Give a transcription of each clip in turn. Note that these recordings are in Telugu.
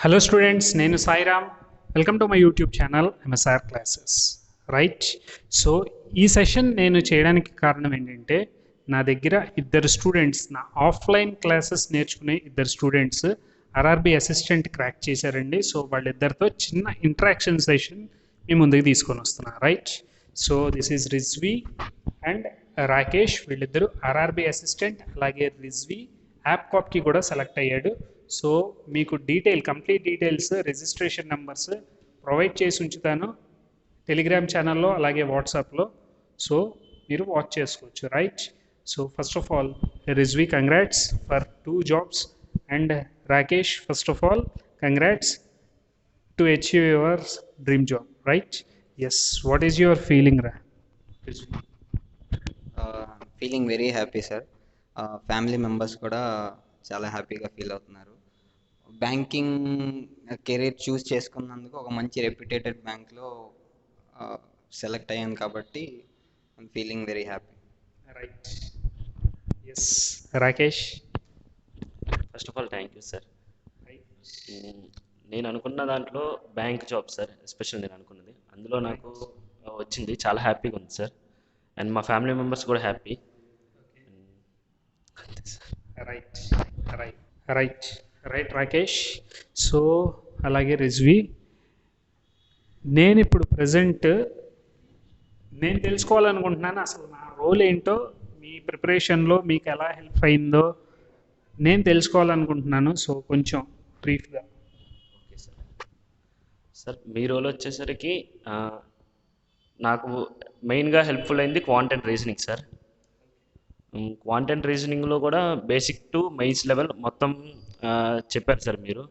హలో స్టూడెంట్స్, నేను Sairam. Welcome to my YouTube channel MSR classes. Right. So ఈ సెషన్ నేను చేయడానికి కారణం ఏంటంటే, నా దగ్గర ఇద్దరు స్టూడెంట్స్, నా ఆఫ్లైన్ క్లాసెస్ నేర్చుకునే ఇద్దరు స్టూడెంట్స్ ఆర్ఆర్బి అసిస్టెంట్ క్రాక్ చేశారండి. సో వాళ్ళిద్దరితో చిన్న ఇంటరాక్షన్ సెషన్ మీ ముందుకు తీసుకొని వస్తున్నా. Right. So this is Rizvi and Rakesh. వీళ్ళిద్దరూ ఆర్ఆర్బి అసిస్టెంట్, అలాగే రిజ్వీ యాప్ కాప్కి కూడా సెలెక్ట్ అయ్యాడు. సో మీకు complete details, registration numbers provide చేసి ఉంచుతాను టెలిగ్రామ్ ఛానల్లో, అలాగే వాట్సాప్లో. సో మీరు వాచ్ చేసుకోవచ్చు. Right. So first of all, Rizwi, congrats for 2 jobs, and Rakesh, first of all congrats to achieve your dream job. Right. Yes, what is your feeling రా Rizwi? Feeling very happy sir. Family members కూడా చాలా హ్యాపీగా ఫీల్ అవుతున్నారు. బ్యాంకింగ్ కెరీర్ చూస్ చేసుకున్నందుకు ఒక మంచి రెప్యుటేటెడ్ బ్యాంక్లో సెలెక్ట్ అయ్యాను కాబట్టి I'm feeling very happy. Right. Yes, Rakesh. First of all thank you sir. నేను అనుకున్న దాంట్లో బ్యాంక్ జాబ్ సార్, ఎస్పెషల్ నేను అనుకున్నది అందులో నాకు వచ్చింది. చాలా హ్యాపీగా ఉంది సార్, అండ్ మా ఫ్యామిలీ మెంబర్స్ కూడా happy. Right right right right Rakesh. So అలాగే రిజ్వీ, నేను ఇప్పుడు ప్రజెంట్ నేను తెలుసుకోవాలనుకుంటున్నాను అసలు నా రోల్ ఏంటో, మీ ప్రిపరేషన్లో మీకు ఎలా హెల్ప్ అయిందో నేను తెలుసుకోవాలనుకుంటున్నాను. సో కొంచెం బ్రీఫ్గా. Okay sir. సార్ మీ రోల్ వచ్చేసరికి నాకు మెయిన్గా హెల్ప్ఫుల్ అయింది quant and reasoning sir. Quant and రీజనింగ్లో కూడా బేసిక్ టు మెయిన్స్ లెవెల్ మొత్తం చెప్పారు సార్ మీరు.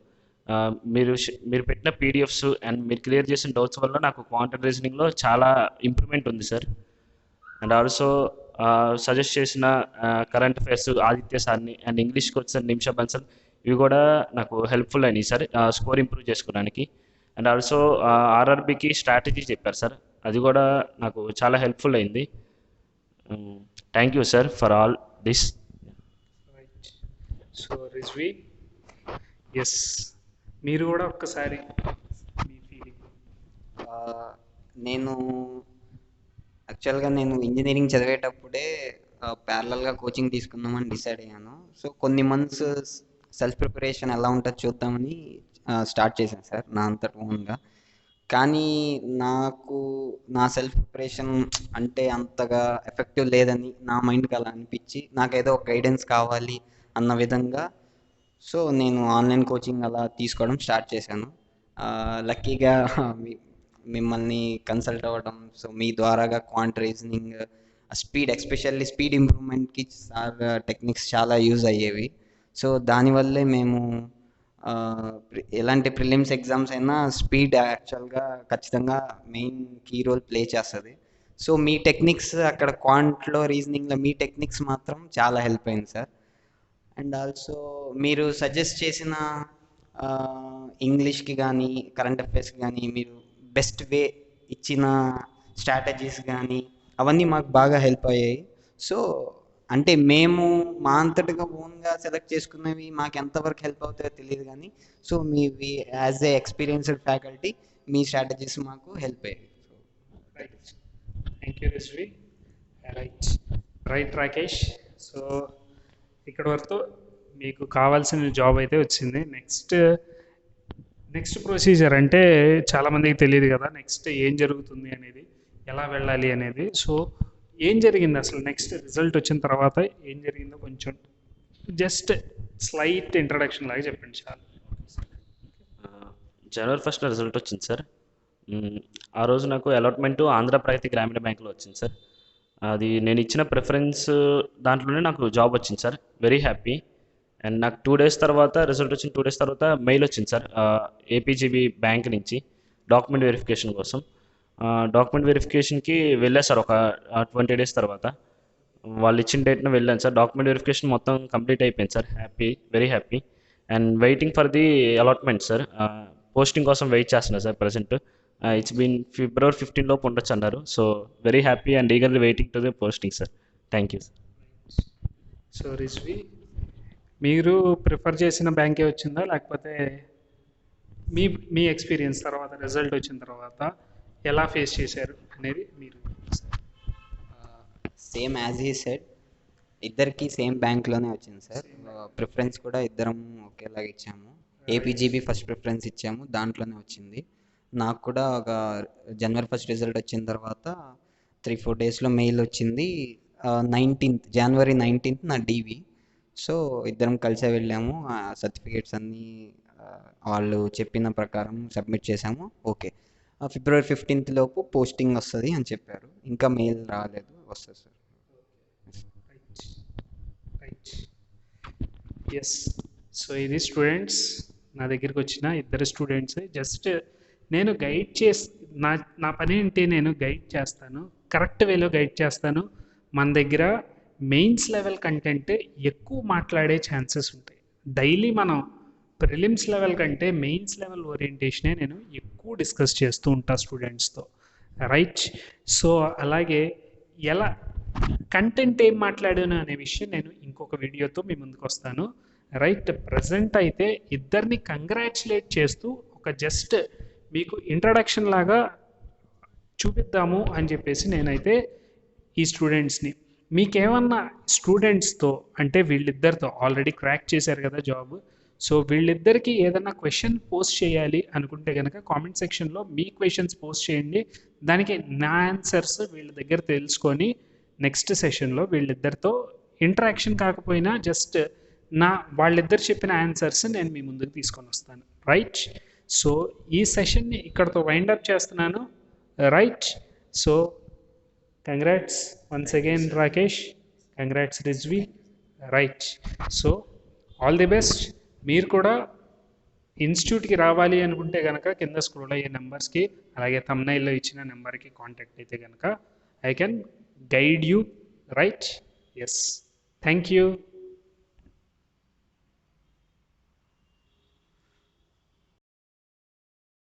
మీరు పెట్టిన పీడిఎఫ్స్ అండ్ మీరు క్లియర్ చేసిన డౌట్స్ వల్ల నాకు క్వాంట్ అండ్ రీజనింగ్లో చాలా ఇంప్రూవ్మెంట్ ఉంది సార్. అండ్ ఆల్సో సజెస్ట్ చేసిన కరెంట్ అఫైర్స్ ఆదిత్య సార్ని and English coach sir Nimisha Bansal, ఇవి కూడా నాకు హెల్ప్ఫుల్ అయినాయి సార్ స్కోర్ ఇంప్రూవ్ చేసుకోవడానికి. అండ్ ఆల్సో ఆర్ఆర్బికి స్ట్రాటజీ చెప్పారు సార్, అది కూడా నాకు చాలా హెల్ప్ఫుల్ అయింది. Thank you sir for all this. Right. So Rizvi, yes, మీరు కూడా ఒక్కసారి మీ ఫీలింగ్. నేను యాక్చువల్గా ఇంజనీరింగ్ చదివేటప్పుడే ప్యారలల్గా కోచింగ్ తీసుకుందామని డిసైడ్ అయ్యాను. సో కొన్ని మంత్స్ సెల్ఫ్ ప్రిపరేషన్ ఎలా ఉంటుందో చూద్దామని స్టార్ట్ చేశాను సార్ నా అంతట ఓన్గా. కానీ నాకు నా సెల్ఫ్ ప్రిపరేషన్ అంటే అంతగా ఎఫెక్టివ్ లేదని నా మైండ్కి అలా అనిపించి, నాకు ఏదో ఒక గైడెన్స్ కావాలి అన్న విధంగా సో నేను ఆన్లైన్ కోచింగ్ అలా తీసుకోవడం స్టార్ట్ చేశాను. లక్కీగా మిమ్మల్ని కన్సల్ట్ అవ్వడం, సో మీ ద్వారాగా క్వాంట్ రీజనింగ్ ఎస్పెషల్లీ స్పీడ్ ఇంప్రూవ్మెంట్కి సార్ టెక్నిక్స్ చాలా యూజ్ అయ్యేవి. సో దానివల్లే మేము ఎలాంటి ప్రిలిమ్స్ ఎగ్జామ్స్ అయినా స్పీడ్ యాక్చువల్గా ఖచ్చితంగా మెయిన్ కీ రోల్ ప్లే చేస్తుంది. సో మీ టెక్నిక్స్ అక్కడ క్వాంట్లో రీజనింగ్లో మీ టెక్నిక్స్ మాత్రం చాలా హెల్ప్ అయింది సార్. అండ్ ఆల్సో మీరు సజెస్ట్ చేసిన ఇంగ్లీష్కి కానీ కరెంట్ అఫైర్స్కి కానీ మీరు బెస్ట్ వే ఇచ్చిన స్ట్రాటజీస్ కానీ అవన్నీ మాకు బాగా హెల్ప్ అయ్యాయి. సో అంటే మేము మా అంతటిగా ఓన్గా సెలెక్ట్ చేసుకున్నవి మాకు ఎంతవరకు హెల్ప్ అవుతాయో తెలియదు, కానీ సో మీవి as a experienced faculty me strategies మాకు హెల్ప్ అయ్యాయి. Right. Thank you Rizvi. Right right Rakesh. So ఇక్కడ వరకు మీకు కావాల్సిన జాబ్ అయితే వచ్చింది. నెక్స్ట్ ప్రొసీజర్ అంటే చాలామందికి తెలియదు కదా, నెక్స్ట్ ఏం జరుగుతుంది అనేది, ఎలా వెళ్ళాలి అనేది. సో ఏం జరిగింది అసలు నెక్స్ట్ రిజల్ట్ వచ్చిన తర్వాత ఏం జరిగిందో కొంచెం జస్ట్ స్లైట్ ఇంట్రడక్షన్ లాగా చెప్పండి చాలు. జనవరి 1st రిజల్ట్ వచ్చింది సార్. ఆ రోజు నాకు అలాట్మెంట్ ఆంధ్రప్రగతి గ్రామీణ బ్యాంకులో వచ్చింది సార్. అది నేను ఇచ్చిన ప్రిఫరెన్స్ దాంట్లోనే నాకు జాబ్ వచ్చింది సార్. Very happy. అండ్ నాకు 2 days తర్వాత రిజల్ట్ వచ్చిన 2 days తర్వాత మెయిల్ వచ్చింది సార్ ఏపీజీబీ బ్యాంక్ నుంచి డాక్యుమెంట్ వెరిఫికేషన్ కోసం. డాక్యుమెంట్ వెరిఫికేషన్కి వెళ్ళాను సార్ ఒక 20 days తర్వాత. వాళ్ళు ఇచ్చిన డేట్న వెళ్ళాను సార్. డాక్యుమెంట్ వెరిఫికేషన్ మొత్తం కంప్లీట్ అయిపోయింది sir. Happy, very happy. And waiting for the allotment sir. Posting కోసం వెయిట్ చేస్తున్నారు sir present. It's been February 15 లోపు ఉండొచ్చు అన్నారు. So very happy and eagerly waiting to the posting sir. Thank you sir. So Rizvi, మీరు ప్రిఫర్ చేసిన బ్యాంకే వచ్చిందా లేకపోతే మీ మీ ఎక్స్పీరియన్స్ తర్వాత రిజల్ట్ వచ్చిన తర్వాత ఎలా ఫేస్ చేశారు అనేది మీరు సేమ్ యాజ్ హీ సెడ్, ఇద్దరికి సేమ్ బ్యాంక్లోనే వచ్చింది సార్. ప్రిఫరెన్స్ కూడా ఇద్దరం ఒకేలాగా ఇచ్చాము. ఏపీజీబీ ఫస్ట్ ప్రిఫరెన్స్ ఇచ్చాము, దాంట్లోనే వచ్చింది. నాకు కూడా ఒక జనవరి 1 రిజల్ట్ వచ్చిన తర్వాత 3-4 డేస్లో మెయిల్ వచ్చింది. జనవరి 19th నా డీవీ. సో ఇద్దరం కలిసే వెళ్ళాము. సర్టిఫికేట్స్ అన్నీ వాళ్ళు చెప్పిన ప్రకారం సబ్మిట్ చేసాము. ఓకే, ఫిబ్రవరి 15th లోపు పోస్టింగ్ వస్తుంది అని చెప్పారు. ఇంకా మెయిల్ రాలేదు, వస్తుంది సార్. రైట్. ఎస్. సో ఇది స్టూడెంట్స్, నా దగ్గరికి వచ్చిన ఇద్దరు స్టూడెంట్స్. జస్ట్ నేను గైడ్ నా పని ఏంటి, నేను గైడ్ చేస్తాను, కరెక్ట్ వేలో గైడ్ చేస్తాను. మన దగ్గర మెయిన్స్ లెవెల్ కంటెంట్ ఎక్కువ మాట్లాడే ఛాన్సెస్ ఉంటాయి. డైలీ మనం ప్రిలిమ్స్ లెవెల్ కంటే మెయిన్స్ లెవెల్ ఓరియంటేషనే నేను ఎక్కువ డిస్కస్ చేస్తూ ఉంటా స్టూడెంట్స్తో. రైట్. సో అలాగే ఎలా కంటెంట్ ఏం మాట్లాడాను అనే విషయం నేను ఇంకొక వీడియోతో మీ ముందుకు వస్తాను. రైట్. ప్రజెంట్ అయితే ఇద్దరిని కంగ్రాచులేట్ చేస్తూ ఒక జస్ట్ మీకు ఇంట్రడక్షన్ లాగా చూపిద్దాము అని చెప్పేసి నేనైతే ఈ స్టూడెంట్స్ని, మీకేమన్నా స్టూడెంట్స్తో అంటే వీళ్ళిద్దరితో ఆల్రెడీ క్రాక్ చేశారు కదా జాబ్, సో వీళ్ళిద్దరికీ ఏదైనా క్వశ్చన్ పోస్ట్ చేయాలి అనుకుంటే కనుక కామెంట్ సెక్షన్లో మీ క్వశ్చన్స్ పోస్ట్ చేయండి. దానికి నా ఆన్సర్స్ వీళ్ళ దగ్గర తెలుసుకొని నెక్స్ట్ సెషన్లో వీళ్ళిద్దరితో ఇంటరాక్షన్ కాకపోయినా జస్ట్ వాళ్ళిద్దరు చెప్పిన ఆన్సర్స్ నేను మీ ముందుకు తీసుకొని వస్తాను. రైట్. సో ఈ సెషన్ని ఇక్కడతో వైండప్ చేస్తున్నాను. Right. So congrats once again Rakesh, congrats Rizvi. Right. So all the best. మీరు కూడా ఇన్స్టిట్యూట్కి రావాలి అనుకుంటే కనుక కింద స్క్రోల్ అయ్యే నెంబర్స్కి, అలాగే థంబ్నైల్లో ఇచ్చిన నెంబర్కి కాంటాక్ట్ అయితే కనుక I can guide you. Right. Yes. Thank you.